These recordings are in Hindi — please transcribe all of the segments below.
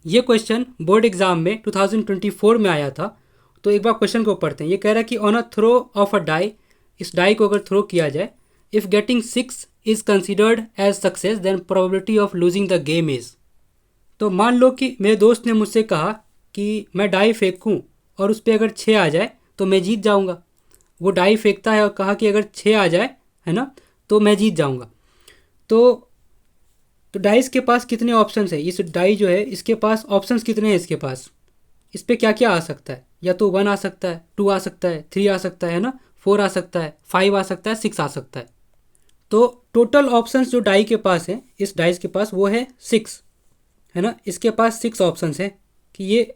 ये क्वेश्चन बोर्ड एग्जाम में 2024 में आया था। तो एक बार क्वेश्चन को पढ़ते हैं। ये कह रहा है कि on a throw of a die, इस डाई को अगर थ्रो किया जाए, if getting 6 is considered as success then probability of losing the game is. तो मान लो कि मेरे दोस्त ने मुझसे कहा कि मैं डाई फेंकूं और उस पर अगर 6 आ जाए तो मैं जीत जाऊंगा। वो डाई फेंकता है और कहा कि अगर 6 आ जाए, है ना, तो मैं जीत जाऊंगा। तो तो डाइस के पास कितने ऑप्शंस है, इस डाई जो है इसके पास ऑप्शंस कितने हैं इसके पास, इस पे क्या क्या आ सकता है? या तो 1 आ सकता है, 2 आ सकता है, 3 आ सकता है ना, 4 आ सकता है, 5 आ सकता है, 6 आ सकता है। तो टोटल ऑप्शंस जो डाई के पास है, इस डाइस के पास, वो है 6, है ना। इसके पास 6 ऑप्शंस हैं कि ये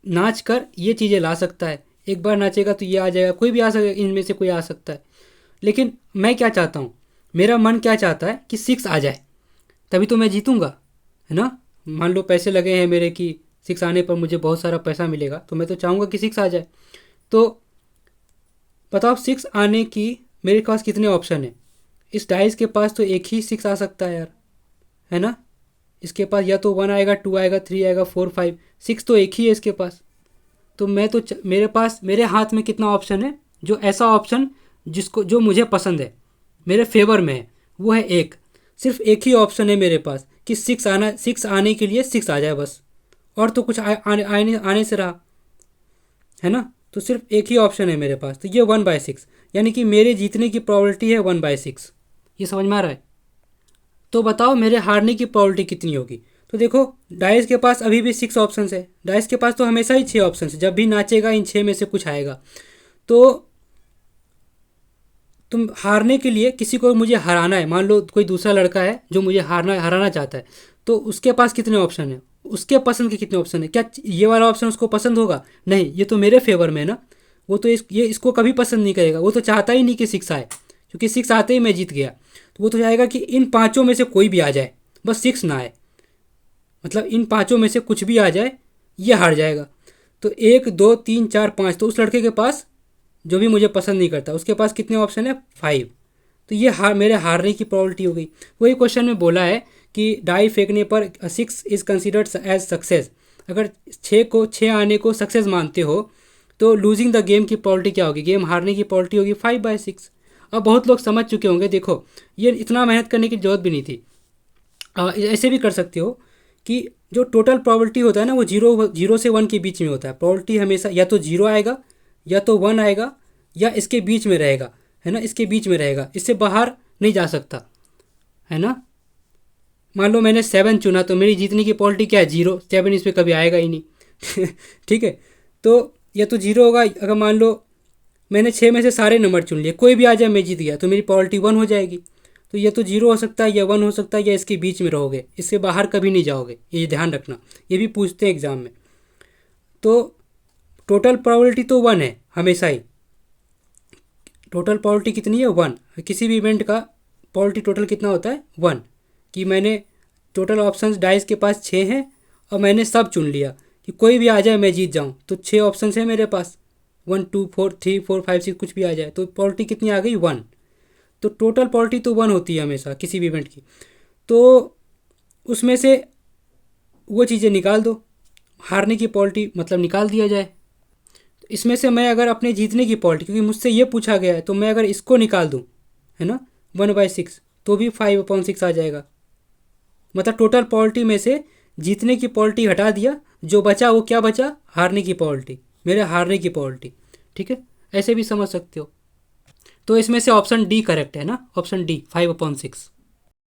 नाच कर ये चीज़ें ला सकता है। एक बार नाचेगा तो ये आ जाएगा, कोई भी आ सकता है, इनमें से कोई आ सकता है। लेकिन मैं क्या चाहता हूँ, मेरा मन क्या चाहता है कि 6 आ जाए, तभी तो मैं जीतूंगा, है ना। मान लो पैसे लगे हैं मेरे कि 6 आने पर मुझे बहुत सारा पैसा मिलेगा, तो मैं तो चाहूँगा कि 6 आ जाए। तो बताओ 6 आने की मेरे पास कितने ऑप्शन है? इस डाइस के पास तो एक ही 6 आ सकता है यार, है ना। इसके पास या तो 1 आएगा, 2 आएगा, 3 आएगा, 4, 5, 6 तो एक ही है इसके पास। तो मैं तो मेरे पास, मेरे हाथ में कितना ऑप्शन है, जो ऐसा ऑप्शन जिसको, जो मुझे पसंद है, मेरे फेवर में है, वो है एक। सिर्फ एक ही ऑप्शन है मेरे पास कि 6 आने के लिए 6 आ जाए बस। और तो कुछ आने से रहा, है ना। तो सिर्फ एक ही ऑप्शन है मेरे पास, तो ये 1/6, यानी कि मेरे जीतने की प्रोबेबिलिटी है 1/6। ये समझ में आ रहा है? तो बताओ मेरे हारने की प्रोबेबिलिटी कितनी होगी? तो देखो, डाइस के पास अभी भी 6 ऑप्शन है। डाइस के पास तो हमेशा ही 6 ऑप्शन है, जब भी नाचेगा इन 6 में से कुछ आएगा। तो तुम हारने के लिए, किसी को मुझे हराना है, मान लो कोई दूसरा लड़का है जो मुझे हराना चाहता है, तो उसके पास कितने ऑप्शन है, उसके पसंद के कितने ऑप्शन है? क्या ये वाला ऑप्शन उसको पसंद होगा? नहीं, ये तो मेरे फेवर में है ना। वो तो ये इसको कभी पसंद नहीं करेगा, वो तो चाहता ही नहीं कि 6 आए, क्योंकि 6 आते ही मैं जीत गया। तो वो तो चाहेगा कि इन पाँचों में से कोई भी आ जाए, बस 6 ना आए। मतलब इन पाँचों में से कुछ भी आ जाए, ये हार जाएगा। तो 1, 2, 3, 4, 5, तो उस लड़के के पास, जो भी मुझे पसंद नहीं करता, उसके पास कितने ऑप्शन है? 5। तो ये मेरे हारने की प्रोबेबिलिटी हो गई। वही क्वेश्चन में बोला है कि डाई फेंकने पर 6 इज कंसिडर्ड एज सक्सेस। अगर 6 आने को सक्सेस मानते हो, तो लूजिंग द गेम की प्रोबेबिलिटी क्या होगी? गेम हारने की प्रोबेबिलिटी होगी 5/6। अब बहुत लोग समझ चुके होंगे। देखो, ये इतना मेहनत करने की जरूरत भी नहीं थी। ऐसे भी कर सकते हो कि जो टोटल प्रोबेबिलिटी होता है ना, वो जीरो से 1 के बीच में होता है। प्रोबेबिलिटी हमेशा या तो 0 आएगा, या तो 1 आएगा, या इसके बीच में रहेगा, है ना। इसके बीच में रहेगा, इससे बाहर नहीं जा सकता, है ना। मान लो मैंने 7 चुना, तो मेरी जीतने की प्रोबेबिलिटी क्या है? 0। 7 इस पर कभी आएगा ही नहीं। ठीक है। तो या तो 0 होगा, अगर मान लो मैंने 6 में से सारे नंबर चुन लिए, कोई भी आ जाए मैं जीत गया, तो मेरी प्रोबेबिलिटी 1 हो जाएगी। तो ये तो 0 हो सकता है, या 1 हो सकता है, या इसके बीच में रहोगे, इससे बाहर कभी नहीं जाओगे, ये ध्यान रखना। ये भी पूछते हैं एग्जाम में। तो टोटल प्रोबेबिलिटी तो 1 है हमेशा ही। टोटल प्रोबेबिलिटी कितनी है? 1। किसी भी इवेंट का प्रोबेबिलिटी टोटल कितना होता है? 1। कि मैंने टोटल ऑप्शंस डाइस के पास 6 हैं, और मैंने सब चुन लिया कि कोई भी आ जाए मैं जीत जाऊँ, तो 6 ऑप्शंस हैं मेरे पास। 1, 2, 4, 3, 4, 5, 6, कुछ भी आ जाए, तो प्रोबेबिलिटी कितनी आ गई? 1। तो टोटल प्रोबेबिलिटी तो 1 होती है हमेशा किसी भी इवेंट की। तो उसमें से वो चीज़ें निकाल दो, हारने की प्रोबेबिलिटी मतलब निकाल दिया जाए। तो इसमें से मैं अगर अपने जीतने की प्रोबेबिलिटी, क्योंकि मुझसे ये पूछा गया है, तो मैं अगर इसको निकाल दूँ, है ना, 1/6, तो भी 5/6 आ जाएगा। मतलब टोटल प्रोबेबिलिटी में से जीतने की प्रोबेबिलिटी हटा दिया, जो बचा वो क्या बचा? हारने की प्रोबेबिलिटी, मेरे हारने की प्रोबेबिलिटी। ठीक है, ऐसे भी समझ सकते हो। तो इसमें से ऑप्शन डी करेक्ट है ना, ऑप्शन डी 5/6।